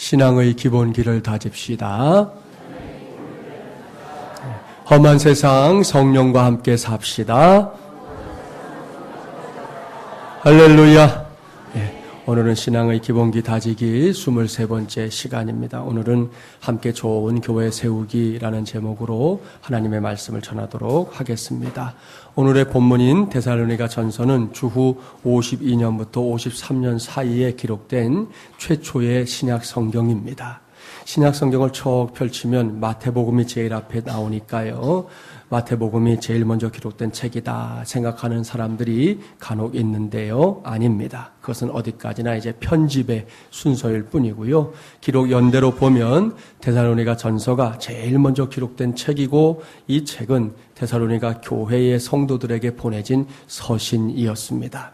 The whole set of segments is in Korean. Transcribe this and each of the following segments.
신앙의 기본기를 다집시다. 험한 세상 성령과 함께 삽시다. 할렐루야. 오늘은 신앙의 기본기 다지기 23번째 시간입니다. 오늘은 함께 좋은 교회 세우기라는 제목으로 하나님의 말씀을 전하도록 하겠습니다. 오늘의 본문인 데살로니가 전서는 주후 52년부터 53년 사이에 기록된 최초의 신약 성경입니다. 신약 성경을 쭉 펼치면 마태복음이 제일 앞에 나오니까요. 마태복음이 제일 먼저 기록된 책이다 생각하는 사람들이 간혹 있는데요. 아닙니다. 그것은 어디까지나 이제 편집의 순서일 뿐이고요. 기록 연대로 보면 데살로니가 전서가 제일 먼저 기록된 책이고, 이 책은 데살로니가 교회의 성도들에게 보내진 서신이었습니다.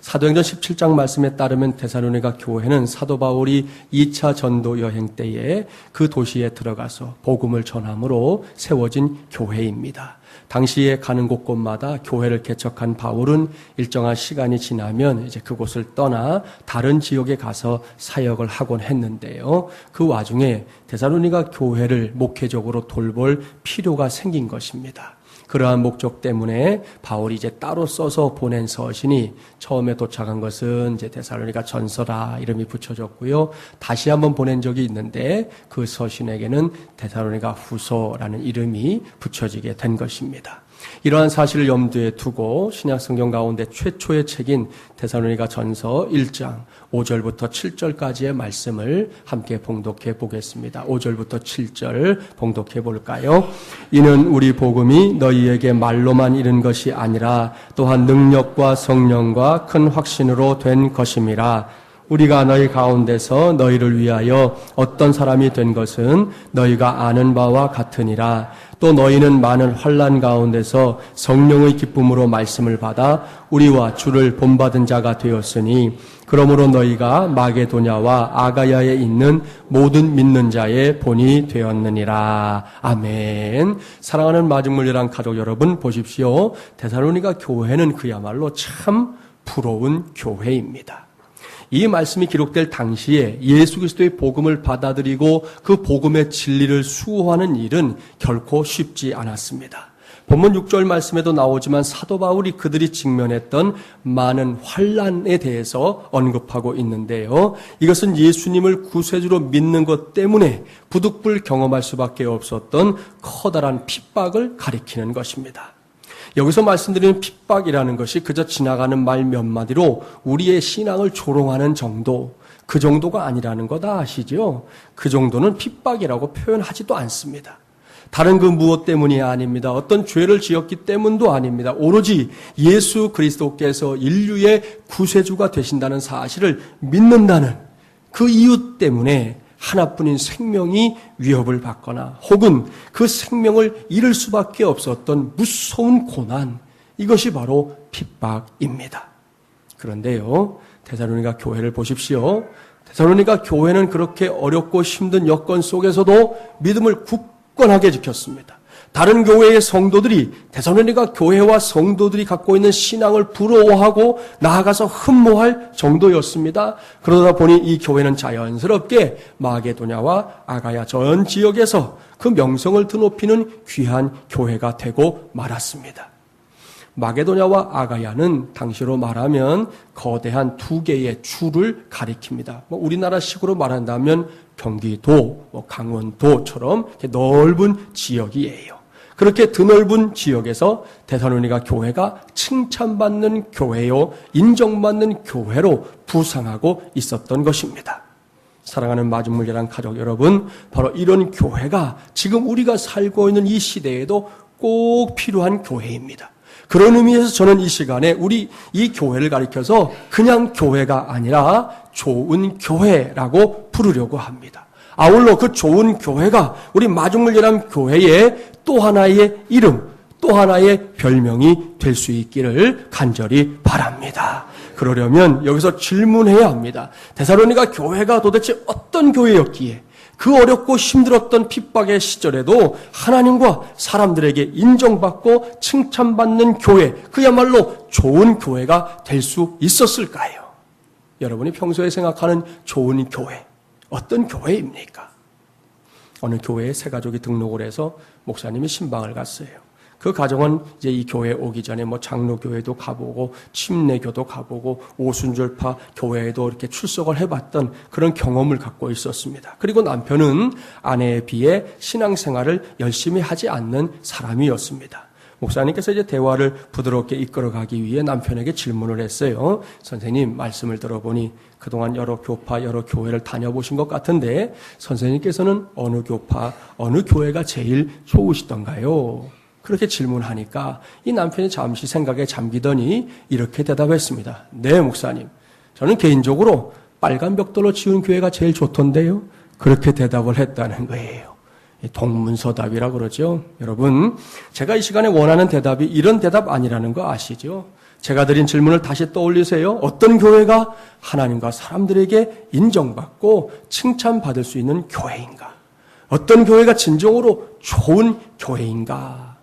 사도행전 17장 말씀에 따르면 데살로니가 교회는 사도 바울이 2차 전도 여행 때에 그 도시에 들어가서 복음을 전함으로 세워진 교회입니다. 당시에 가는 곳곳마다 교회를 개척한 바울은 일정한 시간이 지나면 이제 그곳을 떠나 다른 지역에 가서 사역을 하곤 했는데요. 그 와중에 데살로니가 교회를 목회적으로 돌볼 필요가 생긴 것입니다. 그러한 목적 때문에 바울이 이제 따로 써서 보낸 서신이 처음에 도착한 것은 이제 데살로니가 전서라 이름이 붙여졌고요. 다시 한번 보낸 적이 있는데 그 서신에게는 데살로니가 후서라는 이름이 붙여지게 된 것입니다. 이러한 사실을 염두에 두고 신약 성경 가운데 최초의 책인 데살로니가 전서 1장 5절부터 7절까지의 말씀을 함께 봉독해 보겠습니다. 5절부터 7절 봉독해 볼까요? 이는 우리 복음이 너희에게 말로만 이른 것이 아니라 또한 능력과 성령과 큰 확신으로 된 것임이라. 우리가 너희 가운데서 너희를 위하여 어떤 사람이 된 것은 너희가 아는 바와 같으니라. 또 너희는 많은 환난 가운데서 성령의 기쁨으로 말씀을 받아 우리와 주를 본받은 자가 되었으니, 그러므로 너희가 마게도냐와 아가야에 있는 모든 믿는 자의 본이 되었느니라. 아멘. 사랑하는 마중물이랑 가족 여러분, 보십시오. 데살로니가 교회는 그야말로 참 부러운 교회입니다. 이 말씀이 기록될 당시에 예수 그리스도의 복음을 받아들이고 그 복음의 진리를 수호하는 일은 결코 쉽지 않았습니다. 본문 6절 말씀에도 나오지만 사도 바울이 그들이 직면했던 많은 환난에 대해서 언급하고 있는데요. 이것은 예수님을 구세주로 믿는 것 때문에 부득불 경험할 수밖에 없었던 커다란 핍박을 가리키는 것입니다. 여기서 말씀드리는 핍박이라는 것이 그저 지나가는 말 몇 마디로 우리의 신앙을 조롱하는 정도, 그 정도가 아니라는 거 다 아시죠? 그 정도는 핍박이라고 표현하지도 않습니다. 다른 그 무엇 때문이 아닙니다. 어떤 죄를 지었기 때문도 아닙니다. 오로지 예수 그리스도께서 인류의 구세주가 되신다는 사실을 믿는다는 그 이유 때문에 하나뿐인 생명이 위협을 받거나 혹은 그 생명을 잃을 수밖에 없었던 무서운 고난, 이것이 바로 핍박입니다. 그런데요, 데살로니가 교회를 보십시오. 데살로니가 교회는 그렇게 어렵고 힘든 여건 속에서도 믿음을 굳건하게 지켰습니다. 다른 교회의 성도들이 데살로니가 교회와 성도들이 갖고 있는 신앙을 부러워하고 나아가서 흠모할 정도였습니다. 그러다 보니 이 교회는 자연스럽게 마게도냐와 아가야 전 지역에서 그 명성을 드높이는 귀한 교회가 되고 말았습니다. 마게도냐와 아가야는 당시로 말하면 거대한 두 개의 주를 가리킵니다. 우리나라식으로 말한다면 경기도, 강원도처럼 넓은 지역이에요. 그렇게 드넓은 지역에서 데살로니가 교회가 칭찬받는 교회요, 인정받는 교회로 부상하고 있었던 것입니다. 사랑하는 마중물이랑 가족 여러분, 바로 이런 교회가 지금 우리가 살고 있는 이 시대에도 꼭 필요한 교회입니다. 그런 의미에서 저는 이 시간에 우리 이 교회를 가리켜서 그냥 교회가 아니라 좋은 교회라고 부르려고 합니다. 아울러 그 좋은 교회가 우리 마중물이란 교회의 또 하나의 이름, 또 하나의 별명이 될 수 있기를 간절히 바랍니다. 그러려면 여기서 질문해야 합니다. 데살로니가 교회가 도대체 어떤 교회였기에 그 어렵고 힘들었던 핍박의 시절에도 하나님과 사람들에게 인정받고 칭찬받는 교회, 그야말로 좋은 교회가 될 수 있었을까요? 여러분이 평소에 생각하는 좋은 교회, 어떤 교회입니까? 어느 교회에 새 가족이 등록을 해서 목사님이 신방을 갔어요. 그 가정은 이제 이 교회에 오기 전에 뭐 장로교회도 가보고 침례교도 가보고 오순절파 교회에도 이렇게 출석을 해봤던 그런 경험을 갖고 있었습니다. 그리고 남편은 아내에 비해 신앙생활을 열심히 하지 않는 사람이었습니다. 목사님께서 이제 대화를 부드럽게 이끌어가기 위해 남편에게 질문을 했어요. 선생님, 말씀을 들어보니 그동안 여러 교파, 여러 교회를 다녀보신 것 같은데 선생님께서는 어느 교파, 어느 교회가 제일 좋으시던가요? 그렇게 질문하니까 이 남편이 잠시 생각에 잠기더니 이렇게 대답했습니다. 네, 목사님. 저는 개인적으로 빨간 벽돌로 지은 교회가 제일 좋던데요. 그렇게 대답을 했다는 거예요. 동문서답이라 그러죠. 여러분, 제가 이 시간에 원하는 대답이 이런 대답 아니라는 거 아시죠? 제가 드린 질문을 다시 떠올리세요. 어떤 교회가 하나님과 사람들에게 인정받고 칭찬받을 수 있는 교회인가? 어떤 교회가 진정으로 좋은 교회인가?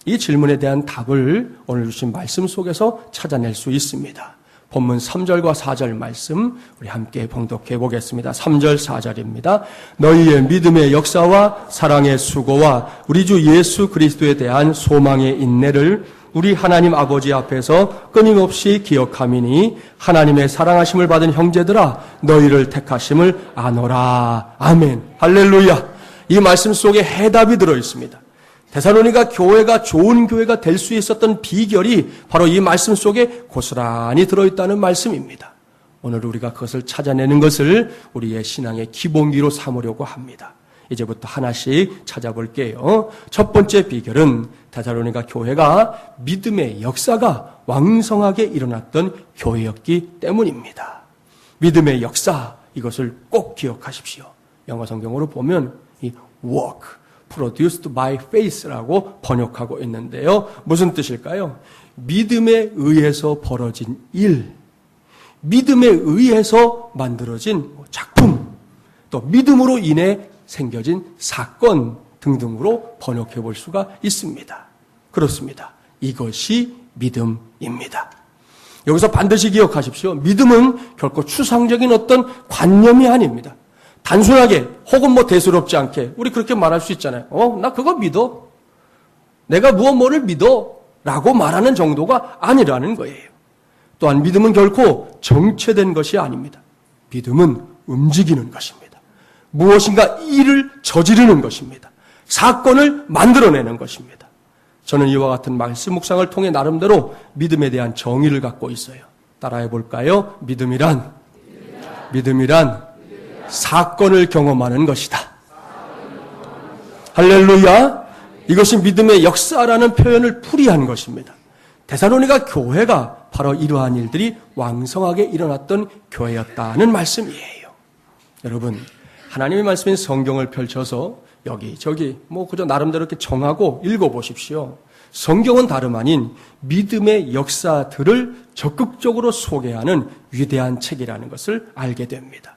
이 질문에 대한 답을 오늘 주신 말씀 속에서 찾아낼 수 있습니다. 본문 3절과 4절 말씀 우리 함께 봉독해 보겠습니다. 3절 4절입니다. 너희의 믿음의 역사와 사랑의 수고와 우리 주 예수 그리스도에 대한 소망의 인내를 우리 하나님 아버지 앞에서 끊임없이 기억하미니 하나님의 사랑하심을 받은 형제들아 너희를 택하심을 아노라. 아멘. 할렐루야. 이 말씀 속에 해답이 들어 있습니다. 데살로니가 교회가 좋은 교회가 될 수 있었던 비결이 바로 이 말씀 속에 고스란히 들어있다는 말씀입니다. 오늘 우리가 그것을 찾아내는 것을 우리의 신앙의 기본기로 삼으려고 합니다. 이제부터 하나씩 찾아볼게요. 첫 번째 비결은 데살로니가 교회가 믿음의 역사가 왕성하게 일어났던 교회였기 때문입니다. 믿음의 역사, 이것을 꼭 기억하십시오. 영어 성경으로 보면 이 work, produced by faith라고 번역하고 있는데요. 무슨 뜻일까요? 믿음에 의해서 벌어진 일, 믿음에 의해서 만들어진 작품, 또 믿음으로 인해 생겨진 사건 등등으로 번역해 볼 수가 있습니다. 그렇습니다. 이것이 믿음입니다. 여기서 반드시 기억하십시오. 믿음은 결코 추상적인 어떤 관념이 아닙니다. 단순하게 혹은 뭐 대수롭지 않게 우리 그렇게 말할 수 있잖아요. 나 그거 믿어. 내가 뭐를 믿어. 라고 말하는 정도가 아니라는 거예요. 또한 믿음은 결코 정체된 것이 아닙니다. 믿음은 움직이는 것입니다. 무엇인가 일을 저지르는 것입니다. 사건을 만들어내는 것입니다. 저는 이와 같은 말씀 묵상을 통해 나름대로 믿음에 대한 정의를 갖고 있어요. 따라해 볼까요? 믿음이란 사건을 경험하는 것이다. 할렐루야. 이것이 믿음의 역사라는 표현을 풀이한 것입니다. 데살로니가 교회가 바로 이러한 일들이 왕성하게 일어났던 교회였다는 말씀이에요. 여러분, 하나님의 말씀인 성경을 펼쳐서 여기저기 그저 나름대로 이렇게 정하고 읽어보십시오. 성경은 다름 아닌 믿음의 역사들을 적극적으로 소개하는 위대한 책이라는 것을 알게 됩니다.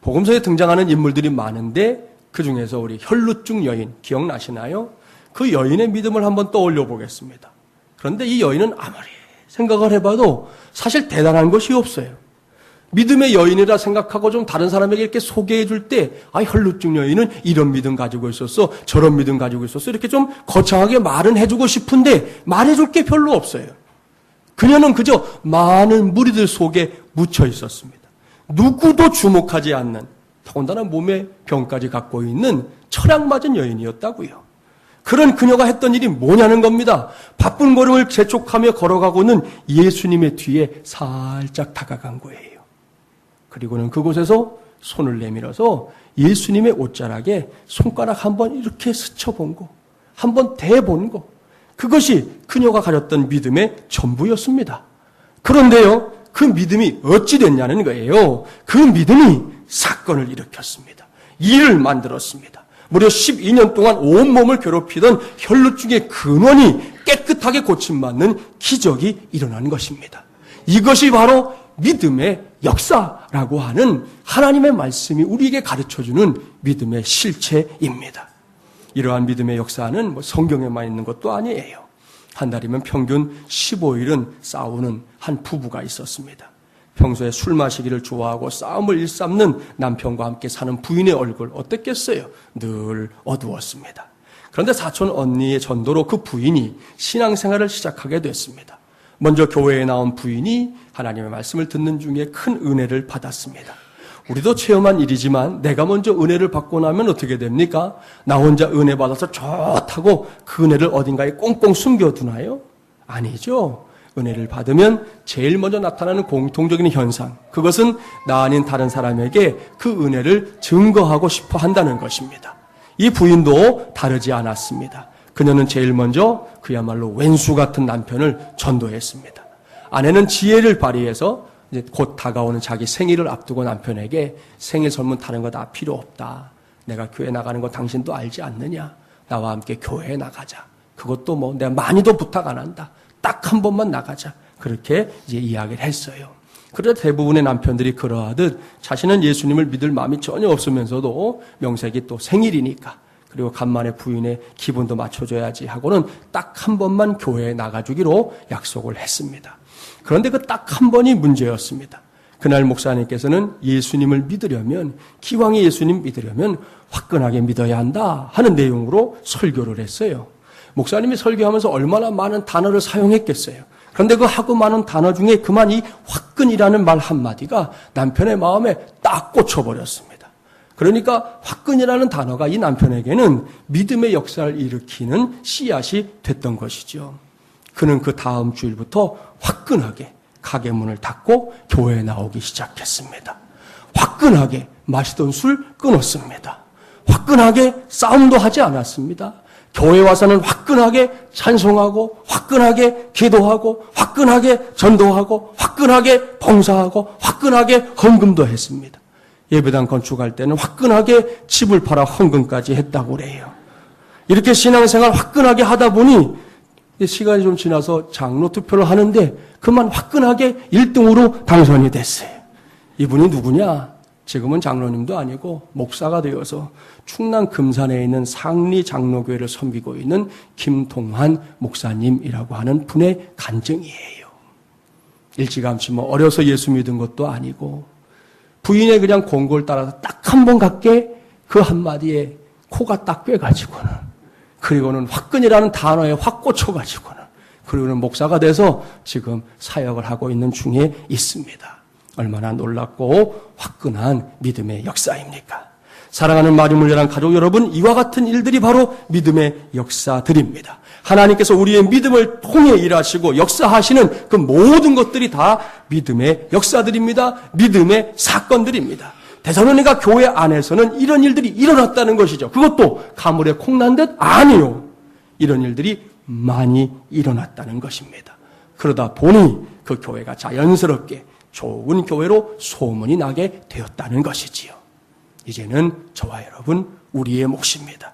복음서에 등장하는 인물들이 많은데 그중에서 우리 혈루증 여인 기억나시나요? 그 여인의 믿음을 한번 떠올려 보겠습니다. 그런데 이 여인은 아무리 생각을 해봐도 사실 대단한 것이 없어요. 믿음의 여인이라 생각하고 좀 다른 사람에게 이렇게 소개해 줄 때 혈루증 여인은 이런 믿음 가지고 있었어, 저런 믿음 가지고 있었어, 이렇게 좀 거창하게 말은 해주고 싶은데 말해줄 게 별로 없어요. 그녀는 그저 많은 무리들 속에 묻혀 있었습니다. 누구도 주목하지 않는, 더군다나 몸에 병까지 갖고 있는 철학맞은 여인이었다고요. 그런 그녀가 했던 일이 뭐냐는 겁니다. 바쁜 걸음을 재촉하며 걸어가고는 예수님의 뒤에 살짝 다가간 거예요. 그리고는 그곳에서 손을 내밀어서 예수님의 옷자락에 손가락 한번 이렇게 스쳐본 거, 한번 대본 거, 그것이 그녀가 가졌던 믿음의 전부였습니다. 그런데요, 그 믿음이 어찌 됐냐는 거예요. 그 믿음이 사건을 일으켰습니다. 일을 만들었습니다. 무려 12년 동안 온몸을 괴롭히던 혈루증의 근원이 깨끗하게 고침받는 기적이 일어난 것입니다. 이것이 바로 믿음의 역사라고 하는 하나님의 말씀이 우리에게 가르쳐주는 믿음의 실체입니다. 이러한 믿음의 역사는 성경에만 있는 것도 아니에요. 한 달이면 평균 15일은 싸우는 한 부부가 있었습니다. 평소에 술 마시기를 좋아하고 싸움을 일삼는 남편과 함께 사는 부인의 얼굴 어땠겠어요? 늘 어두웠습니다. 그런데 사촌 언니의 전도로 그 부인이 신앙생활을 시작하게 됐습니다. 먼저 교회에 나온 부인이 하나님의 말씀을 듣는 중에 큰 은혜를 받았습니다. 우리도 체험한 일이지만 내가 먼저 은혜를 받고 나면 어떻게 됩니까? 나 혼자 은혜 받아서 좋다고 그 은혜를 어딘가에 꽁꽁 숨겨두나요? 아니죠. 은혜를 받으면 제일 먼저 나타나는 공통적인 현상, 그것은 나 아닌 다른 사람에게 그 은혜를 증거하고 싶어 한다는 것입니다. 이 부인도 다르지 않았습니다. 그녀는 제일 먼저 그야말로 왼수 같은 남편을 전도했습니다. 아내는 지혜를 발휘해서 이제 곧 다가오는 자기 생일을 앞두고 남편에게 생일 선물 다른 거 다 필요 없다. 내가 교회 나가는 거 당신도 알지 않느냐? 나와 함께 교회에 나가자. 그것도 뭐 내가 많이도 부탁 안 한다. 딱 한 번만 나가자. 그렇게 이제 이야기를 했어요. 그러나 대부분의 남편들이 그러하듯 자신은 예수님을 믿을 마음이 전혀 없으면서도 명색이 또 생일이니까 그리고 간만에 부인의 기분도 맞춰줘야지 하고는 딱 한 번만 교회에 나가주기로 약속을 했습니다. 그런데 그 딱 한 번이 문제였습니다. 그날 목사님께서는 예수님을 믿으려면, 기왕에 예수님 믿으려면 화끈하게 믿어야 한다 하는 내용으로 설교를 했어요. 목사님이 설교하면서 얼마나 많은 단어를 사용했겠어요. 그런데 그 하고 많은 단어 중에 그만 이 화끈이라는 말 한마디가 남편의 마음에 딱 꽂혀버렸습니다. 그러니까 화끈이라는 단어가 이 남편에게는 믿음의 역사를 일으키는 씨앗이 됐던 것이죠. 그는 그 다음 주일부터 화끈하게 가게 문을 닫고 교회에 나오기 시작했습니다. 화끈하게 마시던 술 끊었습니다. 화끈하게 싸움도 하지 않았습니다. 교회 와서는 화끈하게 찬송하고 화끈하게 기도하고 화끈하게 전도하고 화끈하게 봉사하고 화끈하게 헌금도 했습니다. 예배당 건축할 때는 화끈하게 집을 팔아 헌금까지 했다고 그래요. 이렇게 신앙생활 화끈하게 하다 보니 시간이 좀 지나서 장로 투표를 하는데 그만 화끈하게 1등으로 당선이 됐어요. 이분이 누구냐? 지금은 장로님도 아니고 목사가 되어서 충남 금산에 있는 상리 장로교회를 섬기고 있는 김동환 목사님이라고 하는 분의 간증이에요. 일찌감치 뭐 어려서 예수 믿은 것도 아니고 부인의 그냥 공고를 따라서 딱 한 번 갖게 그 한마디에 코가 딱 꿰가지고는, 그리고는 화끈이라는 단어에 확 꽂혀가지고는, 그리고는 목사가 돼서 지금 사역을 하고 있는 중에 있습니다. 얼마나 놀랍고 화끈한 믿음의 역사입니까? 사랑하는 마리물려란 가족 여러분, 이와 같은 일들이 바로 믿음의 역사들입니다. 하나님께서 우리의 믿음을 통해 일하시고 역사하시는 그 모든 것들이 다 믿음의 역사들입니다. 믿음의 사건들입니다. 데살로니가 교회 안에서는 이런 일들이 일어났다는 것이죠. 그것도 가물에 콩난 듯? 아니요. 이런 일들이 많이 일어났다는 것입니다. 그러다 보니 그 교회가 자연스럽게 좋은 교회로 소문이 나게 되었다는 것이지요. 이제는 저와 여러분, 우리의 몫입니다.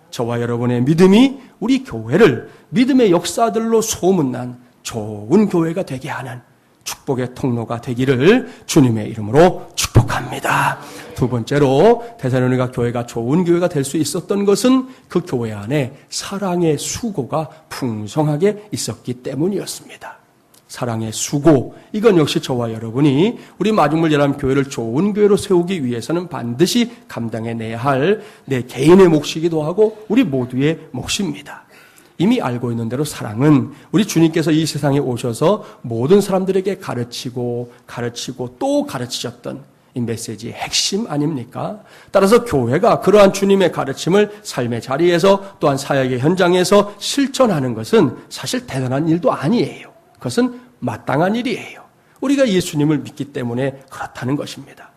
저와 여러분의 믿음이 우리 교회를 믿음의 역사들로 소문난 좋은 교회가 되게 하는 축복의 통로가 되기를 주님의 이름으로 축복합니다. 두 번째로 데살로니가 교회가 좋은 교회가 될 수 있었던 것은 그 교회 안에 사랑의 수고가 풍성하게 있었기 때문이었습니다. 사랑의 수고, 이건 역시 저와 여러분이 우리 마중물 열람교회를 좋은 교회로 세우기 위해서는 반드시 감당해내야 할 내 개인의 몫이기도 하고 우리 모두의 몫입니다. 이미 알고 있는 대로 사랑은 우리 주님께서 이 세상에 오셔서 모든 사람들에게 가르치고 또 가르치셨던 이 메시지의 핵심 아닙니까? 따라서 교회가 그러한 주님의 가르침을 삶의 자리에서 또한 사역의 현장에서 실천하는 것은 사실 대단한 일도 아니에요. 그것은 마땅한 일이에요. 우리가 예수님을 믿기 때문에 그렇다는 것입니다.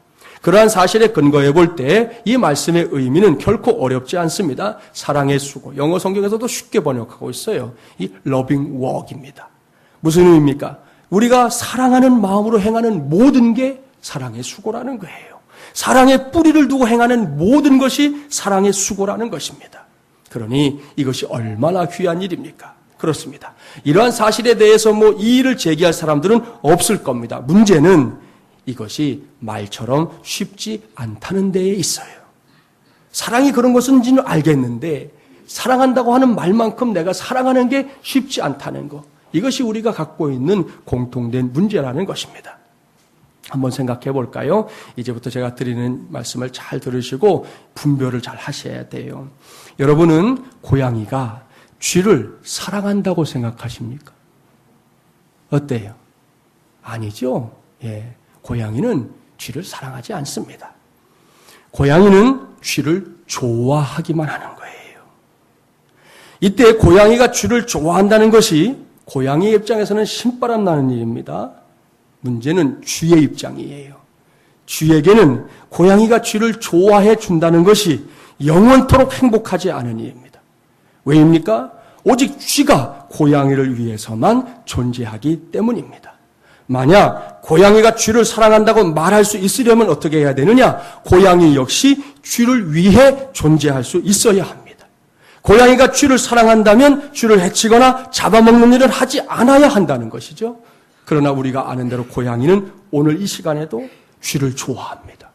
그러한 사실에 근거해 볼 때 이 말씀의 의미는 결코 어렵지 않습니다. 사랑의 수고, 영어 성경에서도 쉽게 번역하고 있어요. 이 loving work입니다. 무슨 의미입니까? 우리가 사랑하는 마음으로 행하는 모든 게 사랑의 수고라는 거예요. 사랑의 뿌리를 두고 행하는 모든 것이 사랑의 수고라는 것입니다. 그러니 이것이 얼마나 귀한 일입니까? 그렇습니다. 이러한 사실에 대해서 이 일을 제기할 사람들은 없을 겁니다. 문제는 이것이 말처럼 쉽지 않다는 데에 있어요. 사랑이 그런 것인지는 알겠는데 사랑한다고 하는 말만큼 내가 사랑하는 게 쉽지 않다는 것. 이것이 우리가 갖고 있는 공통된 문제라는 것입니다. 한번 생각해 볼까요? 이제부터 제가 드리는 말씀을 잘 들으시고 분별을 잘 하셔야 돼요. 여러분은 고양이가 쥐를 사랑한다고 생각하십니까? 어때요? 아니죠? 예. 고양이는 쥐를 사랑하지 않습니다. 고양이는 쥐를 좋아하기만 하는 거예요. 이때 고양이가 쥐를 좋아한다는 것이 고양이의 입장에서는 신바람 나는 일입니다. 문제는 쥐의 입장이에요. 쥐에게는 고양이가 쥐를 좋아해 준다는 것이 영원토록 행복하지 않은 일입니다. 왜입니까? 오직 쥐가 고양이를 위해서만 존재하기 때문입니다. 만약 고양이가 쥐를 사랑한다고 말할 수 있으려면 어떻게 해야 되느냐? 고양이 역시 쥐를 위해 존재할 수 있어야 합니다. 고양이가 쥐를 사랑한다면 쥐를 해치거나 잡아먹는 일을 하지 않아야 한다는 것이죠. 그러나 우리가 아는 대로 고양이는 오늘 이 시간에도 쥐를 좋아합니다.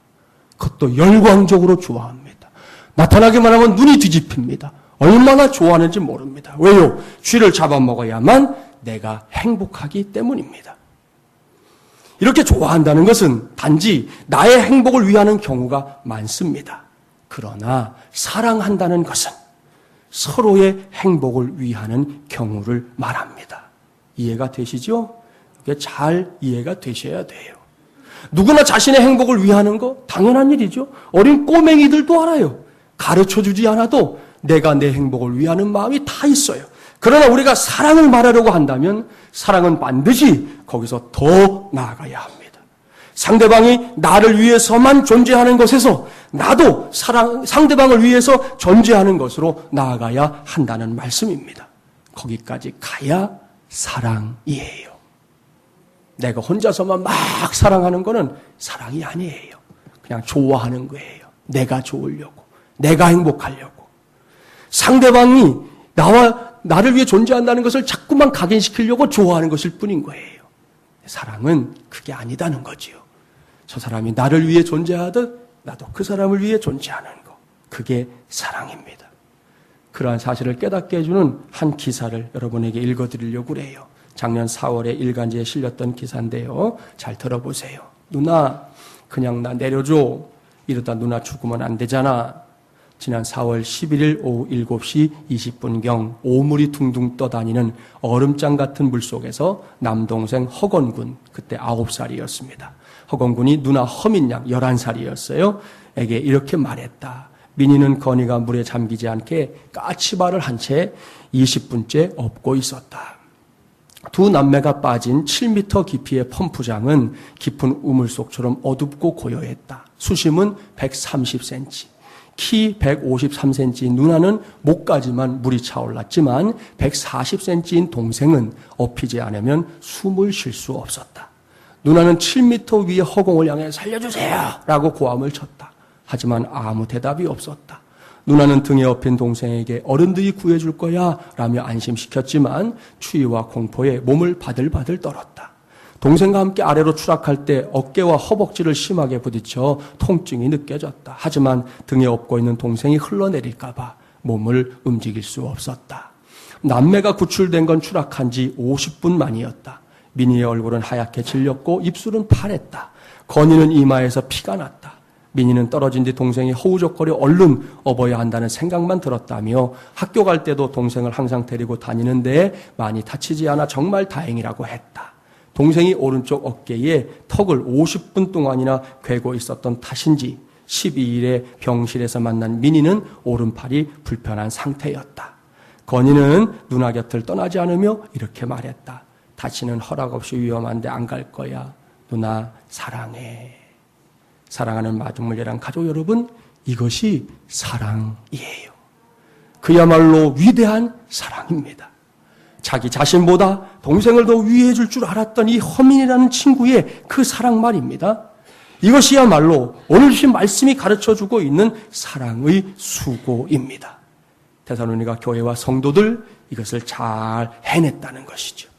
그것도 열광적으로 좋아합니다. 나타나기만 하면 눈이 뒤집힙니다. 얼마나 좋아하는지 모릅니다. 왜요? 쥐를 잡아먹어야만 내가 행복하기 때문입니다. 이렇게 좋아한다는 것은 단지 나의 행복을 위하는 경우가 많습니다. 그러나 사랑한다는 것은 서로의 행복을 위하는 경우를 말합니다. 이해가 되시죠? 이게 잘 이해가 되셔야 돼요. 누구나 자신의 행복을 위하는 거 당연한 일이죠. 어린 꼬맹이들도 알아요. 가르쳐주지 않아도 내가 내 행복을 위하는 마음이 다 있어요. 그러나 우리가 사랑을 말하려고 한다면 사랑은 반드시 거기서 더 나아가야 합니다. 상대방이 나를 위해서만 존재하는 것에서 나도 상대방을 위해서 존재하는 것으로 나아가야 한다는 말씀입니다. 거기까지 가야 사랑이에요. 내가 혼자서만 막 사랑하는 거는 사랑이 아니에요. 그냥 좋아하는 거예요. 내가 좋으려고, 내가 행복하려고. 상대방이 나를 위해 존재한다는 것을 자꾸만 각인시키려고 좋아하는 것일 뿐인 거예요. 사랑은 그게 아니다는 거지요. 저 사람이 나를 위해 존재하듯 나도 그 사람을 위해 존재하는 거. 그게 사랑입니다. 그러한 사실을 깨닫게 해주는 한 기사를 여러분에게 읽어드리려고 그래요. 작년 4월에 일간지에 실렸던 기사인데요. 잘 들어보세요. 누나, 그냥 나 내려줘. 이러다 누나 죽으면 안 되잖아. 지난 4월 11일 오후 7시 20분경 오물이 둥둥 떠다니는 얼음장 같은 물속에서 남동생 허건군, 그때 9살이었습니다. 허건군이 누나 허민양 11살이었어요. 에게 이렇게 말했다. 민희는 건이가 물에 잠기지 않게 까치발을 한 채 20분째 업고 있었다. 두 남매가 빠진 7m 깊이의 펌프장은 깊은 우물속처럼 어둡고 고요했다. 수심은 130cm. 키 153cm인 누나는 목까지만 물이 차올랐지만 140cm인 동생은 업히지 않으면 숨을 쉴 수 없었다. 누나는 7m 위의 허공을 향해 살려주세요 라고 고함을 쳤다. 하지만 아무 대답이 없었다. 누나는 등에 업힌 동생에게 어른들이 구해줄 거야 라며 안심시켰지만 추위와 공포에 몸을 바들바들 떨었다. 동생과 함께 아래로 추락할 때 어깨와 허벅지를 심하게 부딪혀 통증이 느껴졌다. 하지만 등에 업고 있는 동생이 흘러내릴까 봐 몸을 움직일 수 없었다. 남매가 구출된 건 추락한 지 50분 만이었다. 민희의 얼굴은 하얗게 질렸고 입술은 파랬다. 건이는 이마에서 피가 났다. 민희는 떨어진 뒤 동생이 허우적거려 얼른 업어야 한다는 생각만 들었다며 학교 갈 때도 동생을 항상 데리고 다니는데 많이 다치지 않아 정말 다행이라고 했다. 동생이 오른쪽 어깨에 턱을 50분 동안이나 괴고 있었던 탓인지 12일에 병실에서 만난 민희는 오른팔이 불편한 상태였다. 건이는 누나 곁을 떠나지 않으며 이렇게 말했다. 다시는 허락 없이 위험한데 안 갈 거야. 누나 사랑해. 사랑하는 마중물이란 가족 여러분, 이것이 사랑이에요. 그야말로 위대한 사랑입니다. 자기 자신보다 동생을 더 위해 줄 줄 알았던 이 허민이라는 친구의 그 사랑 말입니다. 이것이야말로 오늘 주신 말씀이 가르쳐주고 있는 사랑의 수고입니다. 데살로니가 교회와 성도들 이것을 잘 해냈다는 것이죠.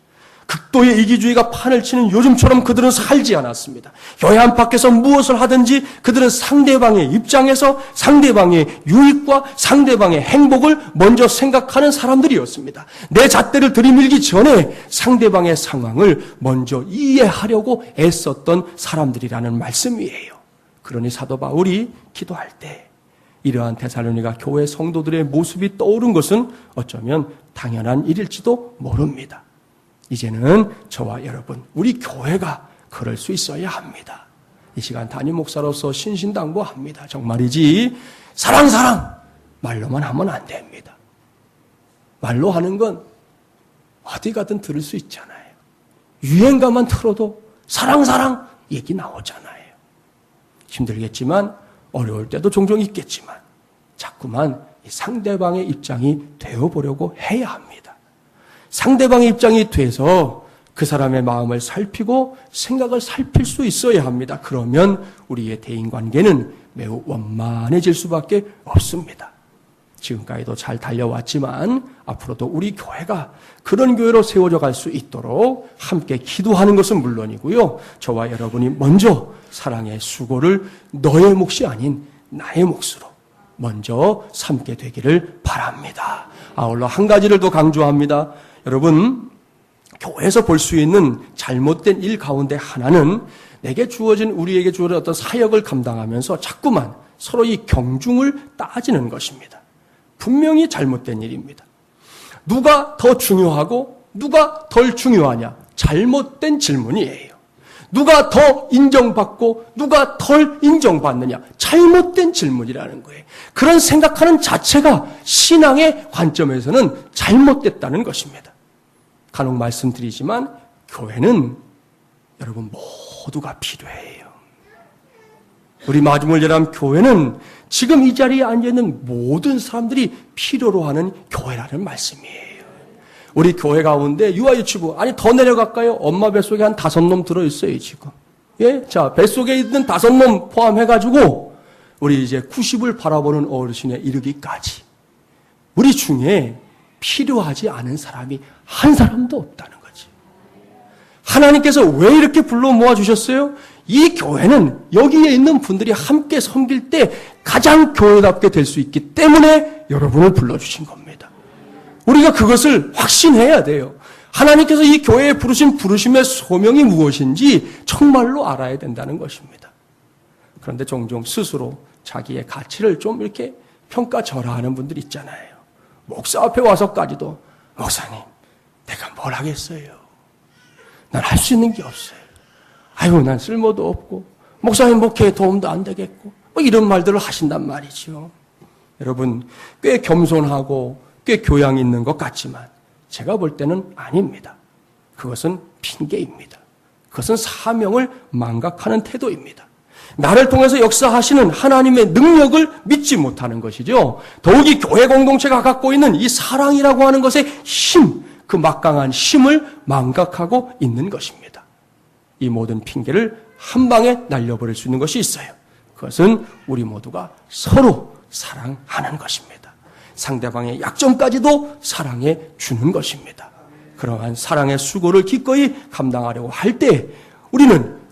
극도의 이기주의가 판을 치는 요즘처럼 그들은 살지 않았습니다. 교회 안팎에서 무엇을 하든지 그들은 상대방의 입장에서 상대방의 유익과 상대방의 행복을 먼저 생각하는 사람들이었습니다. 내 잣대를 들이밀기 전에 상대방의 상황을 먼저 이해하려고 애썼던 사람들이라는 말씀이에요. 그러니 사도 바울이 기도할 때 이러한 데살로니가 교회 성도들의 모습이 떠오른 것은 어쩌면 당연한 일일지도 모릅니다. 이제는 저와 여러분, 우리 교회가 그럴 수 있어야 합니다. 이 시간 담임 목사로서 신신당부합니다. 정말이지 사랑 말로만 하면 안 됩니다. 말로 하는 건 어디 가든 들을 수 있잖아요. 유행가만 틀어도 사랑 얘기 나오잖아요. 힘들겠지만 어려울 때도 종종 있겠지만 자꾸만 상대방의 입장이 되어보려고 해야 합니다. 상대방의 입장이 돼서 그 사람의 마음을 살피고 생각을 살필 수 있어야 합니다. 그러면 우리의 대인관계는 매우 원만해질 수밖에 없습니다. 지금까지도 잘 달려왔지만 앞으로도 우리 교회가 그런 교회로 세워져 갈 수 있도록 함께 기도하는 것은 물론이고요. 저와 여러분이 먼저 사랑의 수고를 너의 몫이 아닌 나의 몫으로 먼저 삼게 되기를 바랍니다. 아울러 한 가지를 더 강조합니다. 여러분, 교회에서 볼 수 있는 잘못된 일 가운데 하나는 우리에게 주어진 어떤 사역을 감당하면서 자꾸만 서로 이 경중을 따지는 것입니다. 분명히 잘못된 일입니다. 누가 더 중요하고 누가 덜 중요하냐? 잘못된 질문이에요. 누가 더 인정받고 누가 덜 인정받느냐? 잘못된 질문이라는 거예요. 그런 생각하는 자체가 신앙의 관점에서는 잘못됐다는 것입니다. 간혹 말씀드리지만 교회는 여러분 모두가 필요해요. 우리 마중물 예람 교회는 지금 이 자리에 앉아있는 모든 사람들이 필요로 하는 교회라는 말씀이에요. 우리 교회 가운데 유아유치부, 아니 더 내려갈까요? 엄마 뱃속에 한 5놈 들어있어요 지금. 예, 자 뱃속에 있는 5놈 포함해가지고 우리 이제 90을 바라보는 어르신에 이르기까지 우리 중에 필요하지 않은 사람이 한 사람도 없다는 거지. 하나님께서 왜 이렇게 불러 모아주셨어요? 이 교회는 여기에 있는 분들이 함께 섬길 때 가장 교회답게 될 수 있기 때문에 여러분을 불러주신 겁니다. 우리가 그것을 확신해야 돼요. 하나님께서 이 교회에 부르신 부르심의 소명이 무엇인지 정말로 알아야 된다는 것입니다. 그런데 종종 스스로 자기의 가치를 좀 이렇게 평가절하하는 분들 있잖아요. 목사 앞에 와서까지도 목사님, 내가 뭘 하겠어요? 난 할 수 있는 게 없어요. 아이고, 난 쓸모도 없고 목사님 목회에 도움도 안 되겠고 뭐 이런 말들을 하신단 말이죠. 여러분, 꽤 겸손하고 꽤 교양 있는 것 같지만 제가 볼 때는 아닙니다. 그것은 핑계입니다. 그것은 사명을 망각하는 태도입니다. 나를 통해서 역사하시는 하나님의 능력을 믿지 못하는 것이죠. 더욱이 교회 공동체가 갖고 있는 이 사랑이라고 하는 것의 힘, 그 막강한 힘을 망각하고 있는 것입니다. 이 모든 핑계를 한 방에 날려버릴 수 있는 것이 있어요. 그것은 우리 모두가 서로 사랑하는 것입니다. 상대방의 약점까지도 사랑해 주는 것입니다. 그러한 사랑의 수고를 기꺼이 감당하려고 할 때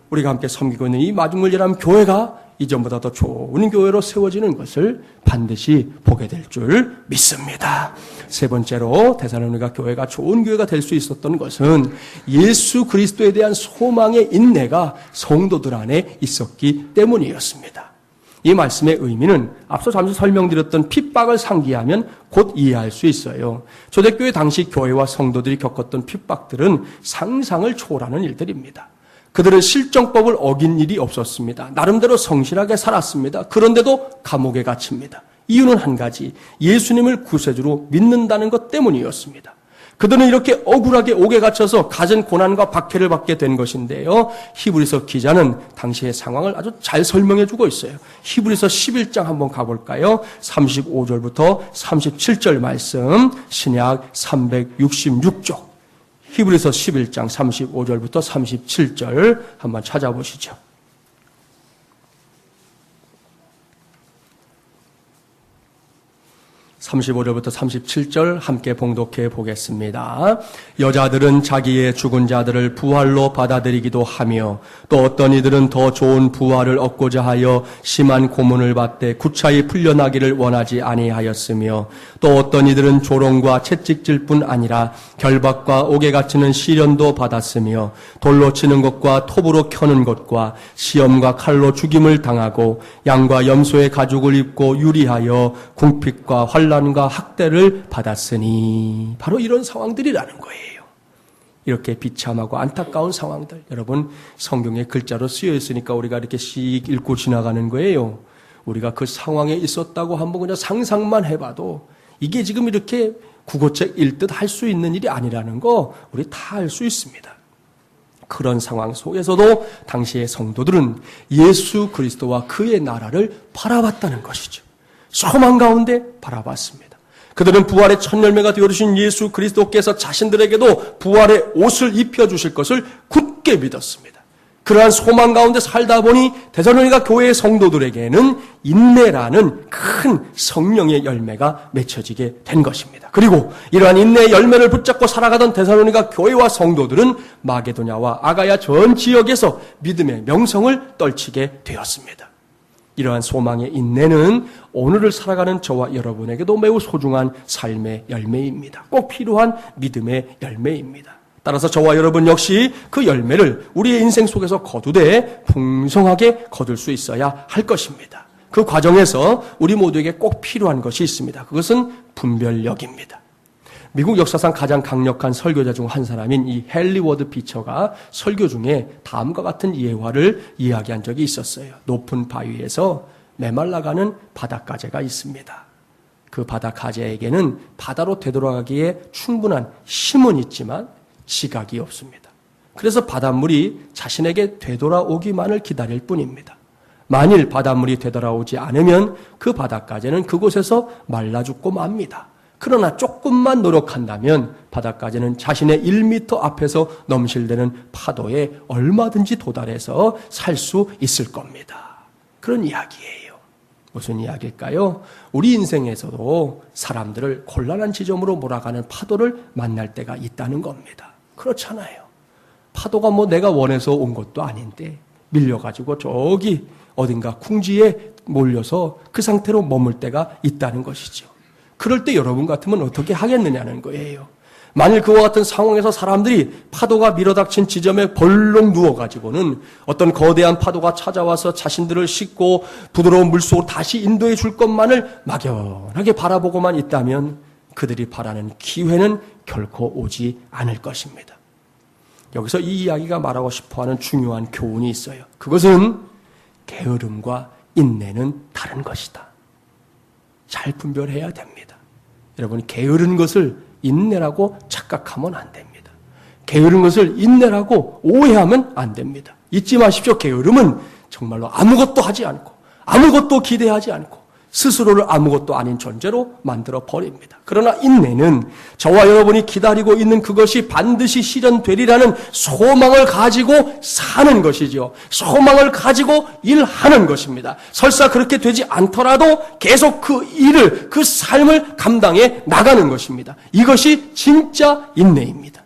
우리가 함께 섬기고 있는 이 마중물예람 교회가 이전보다 더 좋은 교회로 세워지는 것을 반드시 보게 될 줄 믿습니다. 세 번째로 데살로니가 교회가 좋은 교회가 될 수 있었던 것은 예수 그리스도에 대한 소망의 인내가 성도들 안에 있었기 때문이었습니다. 이 말씀의 의미는 앞서 잠시 설명드렸던 핍박을 상기하면 곧 이해할 수 있어요. 초대교회 당시 교회와 성도들이 겪었던 핍박들은 상상을 초월하는 일들입니다. 그들은 실정법을 어긴 일이 없었습니다. 나름대로 성실하게 살았습니다. 그런데도 감옥에 갇힙니다. 이유는 한 가지, 예수님을 구세주로 믿는다는 것 때문이었습니다. 그들은 이렇게 억울하게 옥에 갇혀서 갖은 고난과 박해를 받게 된 것인데요. 히브리서 기자는 당시의 상황을 아주 잘 설명해 주고 있어요. 히브리서 11장 한번 가볼까요? 35절부터 37절 말씀, 신약 366쪽. 히브리서 11장 35절부터 37절 한번 찾아보시죠. 35절부터 37절 함께 봉독해 보겠습니다. 여자들은 자기의 죽은 자들을 부활로 받아들이기도 하며 또 어떤 이들은 더 좋은 부활을 얻고자 하여 심한 고문을 받되 구차히 풀려나기를 원하지 아니하였으며 또 어떤 이들은 조롱과 채찍질 뿐 아니라 결박과 옥에 갇히는 시련도 받았으며 돌로 치는 것과 톱으로 켜는 것과 시험과 칼로 죽임을 당하고 양과 염소의 가죽을 입고 유리하여 궁핍과 환난과 학대를 받았으니 바로 이런 상황들이라는 거예요. 이렇게 비참하고 안타까운 상황들, 여러분 성경에 글자로 쓰여 있으니까 우리가 이렇게 씩 읽고 지나가는 거예요. 우리가 그 상황에 있었다고 한번 그냥 상상만 해봐도 이게 지금 이렇게 국어책 읽듯 할 수 있는 일이 아니라는 거 우리 다 알 수 있습니다. 그런 상황 속에서도 당시의 성도들은 예수 그리스도와 그의 나라를 바라봤다는 것이죠. 소망 가운데 바라봤습니다. 그들은 부활의 첫 열매가 되어주신 예수 그리스도께서 자신들에게도 부활의 옷을 입혀주실 것을 굳게 믿었습니다. 그러한 소망 가운데 살다 보니 데살로니가 교회의 성도들에게는 인내라는 큰 성령의 열매가 맺혀지게 된 것입니다. 그리고 이러한 인내의 열매를 붙잡고 살아가던 데살로니가 교회와 성도들은 마게도냐와 아가야 전 지역에서 믿음의 명성을 떨치게 되었습니다. 이러한 소망의 인내는 오늘을 살아가는 저와 여러분에게도 매우 소중한 삶의 열매입니다. 꼭 필요한 믿음의 열매입니다. 따라서 저와 여러분 역시 그 열매를 우리의 인생 속에서 거두되 풍성하게 거둘 수 있어야 할 것입니다. 그 과정에서 우리 모두에게 꼭 필요한 것이 있습니다. 그것은 분별력입니다. 미국 역사상 가장 강력한 설교자 중 한 사람인 이 헨리 워드 비처가 설교 중에 다음과 같은 예화를 이야기한 적이 있었어요. 높은 바위에서 메말라가는 바닷가재가 있습니다. 그 바닷가재에게는 바다로 되돌아가기에 충분한 힘은 있지만 지각이 없습니다. 그래서 바닷물이 자신에게 되돌아오기만을 기다릴 뿐입니다. 만일 바닷물이 되돌아오지 않으면 그 바닷가재는 그곳에서 말라 죽고 맙니다. 그러나 조금만 노력한다면 바닷가재는 자신의 1m 앞에서 넘실대는 파도에 얼마든지 도달해서 살 수 있을 겁니다. 그런 이야기예요. 무슨 이야기일까요? 우리 인생에서도 사람들을 곤란한 지점으로 몰아가는 파도를 만날 때가 있다는 겁니다. 그렇잖아요. 파도가 내가 원해서 온 것도 아닌데 밀려가지고 저기 어딘가 궁지에 몰려서 그 상태로 머물 때가 있다는 것이죠. 그럴 때 여러분 같으면 어떻게 하겠느냐는 거예요. 만일 그와 같은 상황에서 사람들이 파도가 밀어닥친 지점에 벌렁 누워가지고는 어떤 거대한 파도가 찾아와서 자신들을 싣고 부드러운 물속으로 다시 인도해 줄 것만을 막연하게 바라보고만 있다면 그들이 바라는 기회는 결코 오지 않을 것입니다. 여기서 이 이야기가 말하고 싶어하는 중요한 교훈이 있어요. 그것은 게으름과 인내는 다른 것이다. 잘 분별해야 됩니다. 여러분, 게으른 것을 인내라고 착각하면 안 됩니다. 게으른 것을 인내라고 오해하면 안 됩니다. 잊지 마십시오. 게으름은 정말로 아무것도 하지 않고 아무것도 기대하지 않고 스스로를 아무것도 아닌 존재로 만들어 버립니다. 그러나 인내는 저와 여러분이 기다리고 있는 그것이 반드시 실현되리라는 소망을 가지고 사는 것이죠. 소망을 가지고 일하는 것입니다. 설사 그렇게 되지 않더라도 계속 그 일을, 그 삶을 감당해 나가는 것입니다. 이것이 진짜 인내입니다.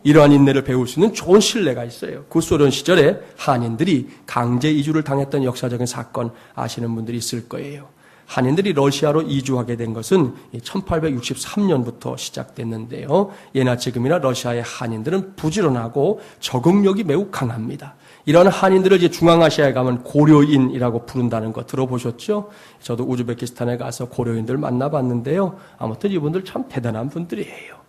이러한 인내를 배울 수 있는 좋은 신뢰가 있어요. 구소련 시절에 한인들이 강제 이주를 당했던 역사적인 사건 아시는 분들이 있을 거예요. 한인들이 러시아로 이주하게 된 것은 1863년부터 시작됐는데요. 예나 지금이나 러시아의 한인들은 부지런하고 적응력이 매우 강합니다. 이런 한인들을 이제 중앙아시아에 가면 고려인이라고 부른다는 거 들어보셨죠? 저도 우즈베키스탄에 가서 고려인들 만나봤는데요. 아무튼 이분들 참 대단한 분들이에요.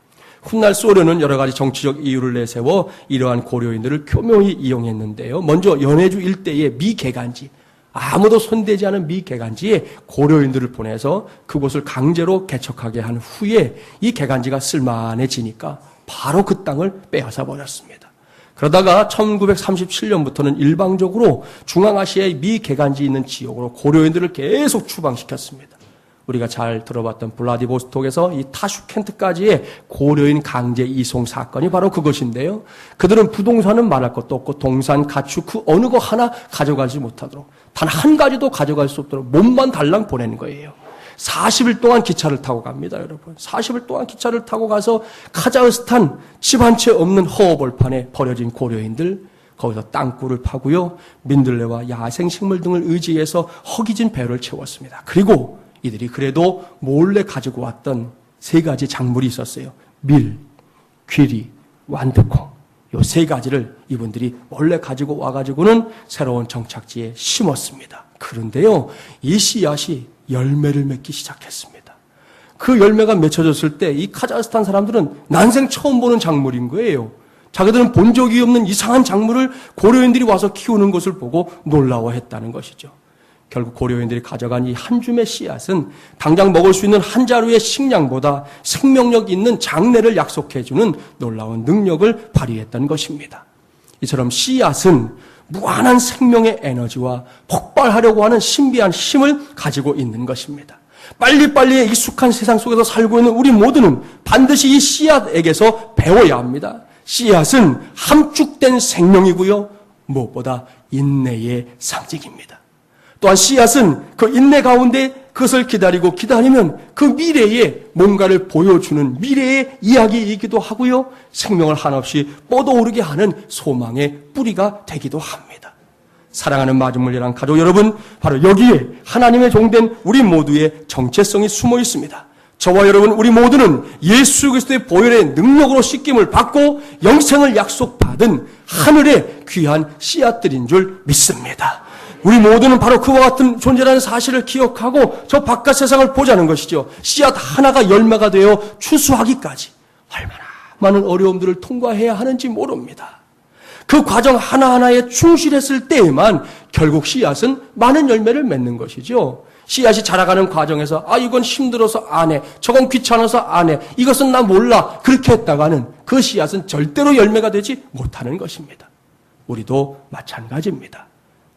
훗날 소련은 여러 가지 정치적 이유를 내세워 이러한 고려인들을 교묘히 이용했는데요. 먼저 연해주 일대의 미개간지, 아무도 손대지 않은 미개간지에 고려인들을 보내서 그곳을 강제로 개척하게 한 후에 이 개간지가 쓸만해지니까 바로 그 땅을 빼앗아 버렸습니다. 그러다가 1937년부터는 일방적으로 중앙아시아의 미개간지 있는 지역으로 고려인들을 계속 추방시켰습니다. 우리가 잘 들어봤던 블라디보스톡에서 이 타슈켄트까지의 고려인 강제 이송 사건이 바로 그것인데요. 그들은 부동산은 말할 것도 없고 동산, 가축 그 어느 거 하나 가져가지 못하도록 단 한 가지도 가져갈 수 없도록 몸만 달랑 보내는 거예요. 40일 동안 기차를 타고 갑니다, 여러분. 40일 동안 기차를 타고 가서 카자흐스탄 집 한 채 없는 허허벌판에 버려진 고려인들, 거기서 땅굴을 파고요, 민들레와 야생식물 등을 의지해서 허기진 배를 채웠습니다. 그리고 이들이 그래도 몰래 가지고 왔던 3가지 작물이 있었어요. 밀, 귀리, 완두콩. 요 3가지를 이분들이 몰래 가지고 와가지고는 새로운 정착지에 심었습니다. 그런데요, 이 씨앗이 열매를 맺기 시작했습니다. 그 열매가 맺혀졌을 때 이 카자흐스탄 사람들은 난생 처음 보는 작물인 거예요. 자기들은 본 적이 없는 이상한 작물을 고려인들이 와서 키우는 것을 보고 놀라워했다는 것이죠. 결국 고려인들이 가져간 이 한 줌의 씨앗은 당장 먹을 수 있는 한 자루의 식량보다 생명력 있는 장래를 약속해주는 놀라운 능력을 발휘했던 것입니다. 이처럼 씨앗은 무한한 생명의 에너지와 폭발하려고 하는 신비한 힘을 가지고 있는 것입니다. 빨리빨리 익숙한 세상 속에서 살고 있는 우리 모두는 반드시 이 씨앗에게서 배워야 합니다. 씨앗은 함축된 생명이고요, 무엇보다 인내의 상징입니다. 또한 씨앗은 그 인내 가운데 그것을 기다리면 그 미래에 뭔가를 보여주는 미래의 이야기이기도 하고요, 생명을 한없이 뻗어오르게 하는 소망의 뿌리가 되기도 합니다. 사랑하는 마중물리랑 가족 여러분, 바로 여기에 하나님의 종된 우리 모두의 정체성이 숨어 있습니다. 저와 여러분, 우리 모두는 예수 그리스도의 보혈의 능력으로 씻김을 받고 영생을 약속받은 하늘의 귀한 씨앗들인 줄 믿습니다. 우리 모두는 바로 그와 같은 존재라는 사실을 기억하고 저 바깥 세상을 보자는 것이죠. 씨앗 하나가 열매가 되어 추수하기까지 얼마나 많은 어려움들을 통과해야 하는지 모릅니다. 그 과정 하나하나에 충실했을 때에만 결국 씨앗은 많은 열매를 맺는 것이죠. 씨앗이 자라가는 과정에서 이건 힘들어서 안 해, 저건 귀찮아서 안 해, 이것은 나 몰라, 그렇게 했다가는 그 씨앗은 절대로 열매가 되지 못하는 것입니다. 우리도 마찬가지입니다.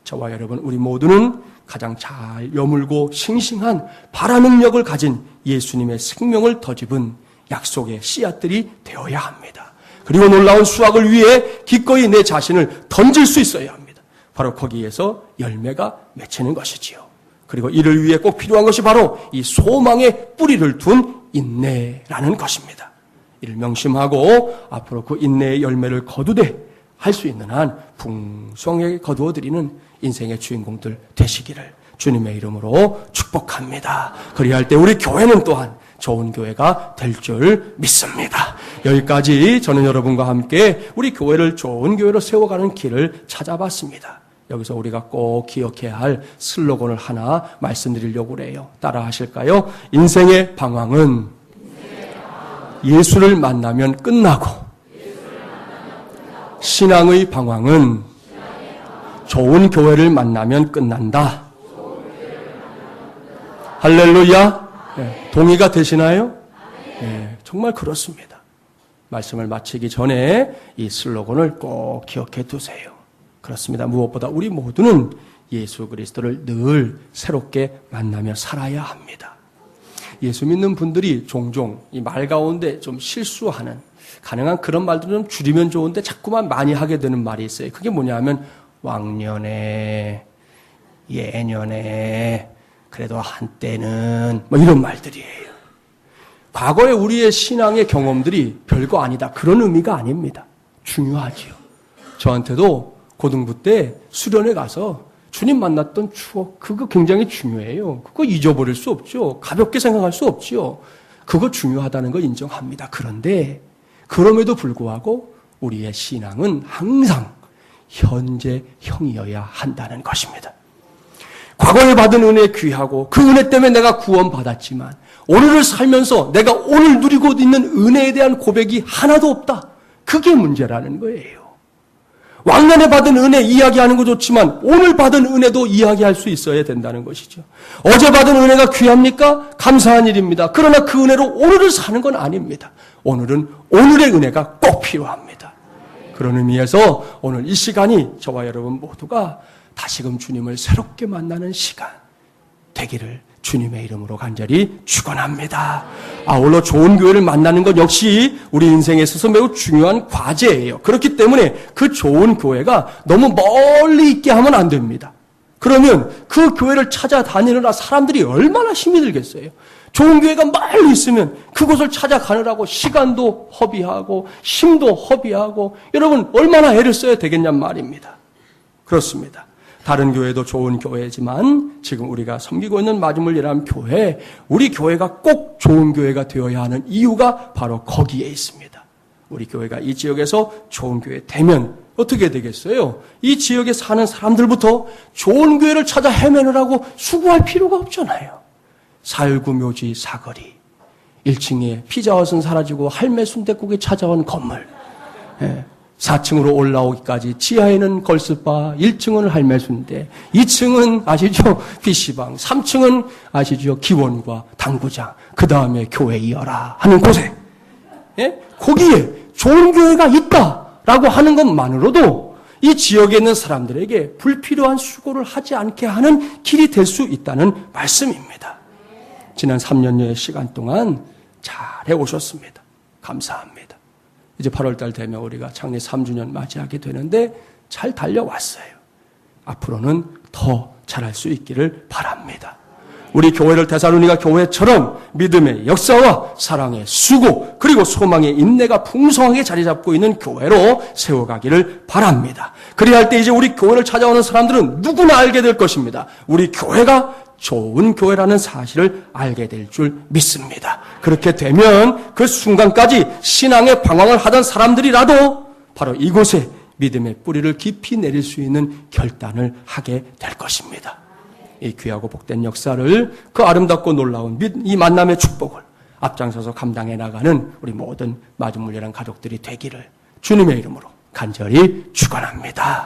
저와 여러분, 우리 모두는 가장 잘 여물고 싱싱한 발화 능력을 가진 예수님의 생명을 덧입은 약속의 씨앗들이 되어야 합니다. 그리고 놀라운 수확을 위해 기꺼이 내 자신을 던질 수 있어야 합니다. 바로 거기에서 열매가 맺히는 것이지요. 그리고 이를 위해 꼭 필요한 것이 바로 이 소망의 뿌리를 둔 인내라는 것입니다. 이를 명심하고 앞으로 그 인내의 열매를 거두되 할 수 있는 한 풍성하게 거두어드리는 인생의 주인공들 되시기를 주님의 이름으로 축복합니다. 그리할 때 우리 교회는 또한 좋은 교회가 될 줄 믿습니다. 여기까지 저는 여러분과 함께 우리 교회를 좋은 교회로 세워가는 길을 찾아봤습니다. 여기서 우리가 꼭 기억해야 할 슬로건을 하나 말씀드리려고 그래요. 따라 하실까요? 인생의 방황은 예수를 만나면 끝나고, 신앙의 방황은 좋은 교회를 만나면 끝난다. 할렐루야. 네, 동의가 되시나요? 네, 정말 그렇습니다. 말씀을 마치기 전에 이 슬로건을 꼭 기억해 두세요. 그렇습니다. 무엇보다 우리 모두는 예수 그리스도를 늘 새롭게 만나며 살아야 합니다. 예수 믿는 분들이 종종 이 말 가운데 좀 실수하는, 가능한 그런 말들은 좀 줄이면 좋은데 자꾸만 많이 하게 되는 말이 있어요. 그게 뭐냐면 왕년에, 예년에, 그래도 한때는 뭐 이런 말들이에요. 과거에 우리의 신앙의 경험들이 별거 아니다, 그런 의미가 아닙니다. 중요하지요. 저한테도 고등부 때 수련회 가서 주님 만났던 추억, 그거 굉장히 중요해요. 그거 잊어버릴 수 없죠. 가볍게 생각할 수 없죠. 그거 중요하다는 거 인정합니다. 그런데 그럼에도 불구하고 우리의 신앙은 항상 현재형이어야 한다는 것입니다. 과거에 받은 은혜 귀하고 그 은혜 때문에 내가 구원받았지만 오늘을 살면서 내가 오늘 누리고 있는 은혜에 대한 고백이 하나도 없다. 그게 문제라는 거예요. 왕년에 받은 은혜 이야기하는 거 좋지만 오늘 받은 은혜도 이야기할 수 있어야 된다는 것이죠. 어제 받은 은혜가 귀합니까? 감사한 일입니다. 그러나 그 은혜로 오늘을 사는 건 아닙니다. 오늘은 오늘의 은혜가 꼭 필요합니다. 그런 의미에서 오늘 이 시간이 저와 여러분 모두가 다시금 주님을 새롭게 만나는 시간 되기를 주님의 이름으로 간절히 축원합니다. 아울러 좋은 교회를 만나는 것 역시 우리 인생에 있어서 매우 중요한 과제예요. 그렇기 때문에 그 좋은 교회가 너무 멀리 있게 하면 안 됩니다. 그러면 그 교회를 찾아다니느라 사람들이 얼마나 힘이 들겠어요. 좋은 교회가 멀리 있으면 그곳을 찾아가느라고 시간도 허비하고 힘도 허비하고 여러분 얼마나 애를 써야 되겠냔 말입니다. 그렇습니다. 다른 교회도 좋은 교회지만 지금 우리가 섬기고 있는 마중물이라는 교회, 우리 교회가 꼭 좋은 교회가 되어야 하는 이유가 바로 거기에 있습니다. 우리 교회가 이 지역에서 좋은 교회 되면 어떻게 되겠어요? 이 지역에 사는 사람들부터 좋은 교회를 찾아 헤매느라고 수고할 필요가 없잖아요. 살구묘지 사거리, 1층에 피자헛은 사라지고 할매 순댓국이 찾아온 건물, 4층으로 올라오기까지 지하에는 걸스바, 1층은 할매 순대, 2층은 아시죠? PC방, 3층은 아시죠? 기원과 당구장, 그 다음에 교회 이어라 하는 곳에, 거기에 좋은 교회가 있다라고 하는 것만으로도 이 지역에 있는 사람들에게 불필요한 수고를 하지 않게 하는 길이 될 수 있다는 말씀입니다. 지난 3년여의 시간 동안 잘 해오셨습니다. 감사합니다. 이제 8월달 되면 우리가 창립 3주년 맞이하게 되는데 잘 달려왔어요. 앞으로는 더 잘할 수 있기를 바랍니다. 우리 교회를 데살로니가 교회처럼 믿음의 역사와 사랑의 수고 그리고 소망의 인내가 풍성하게 자리 잡고 있는 교회로 세워가기를 바랍니다. 그래야 할 때 이제 우리 교회를 찾아오는 사람들은 누구나 알게 될 것입니다. 우리 교회가 좋은 교회라는 사실을 알게 될 줄 믿습니다. 그렇게 되면 그 순간까지 신앙의 방황을 하던 사람들이라도 바로 이곳에 믿음의 뿌리를 깊이 내릴 수 있는 결단을 하게 될 것입니다. 이 귀하고 복된 역사를 그 아름답고 놀라운 이 만남의 축복을 앞장서서 감당해 나가는 우리 모든 마중물이란 가족들이 되기를 주님의 이름으로 간절히 축원합니다.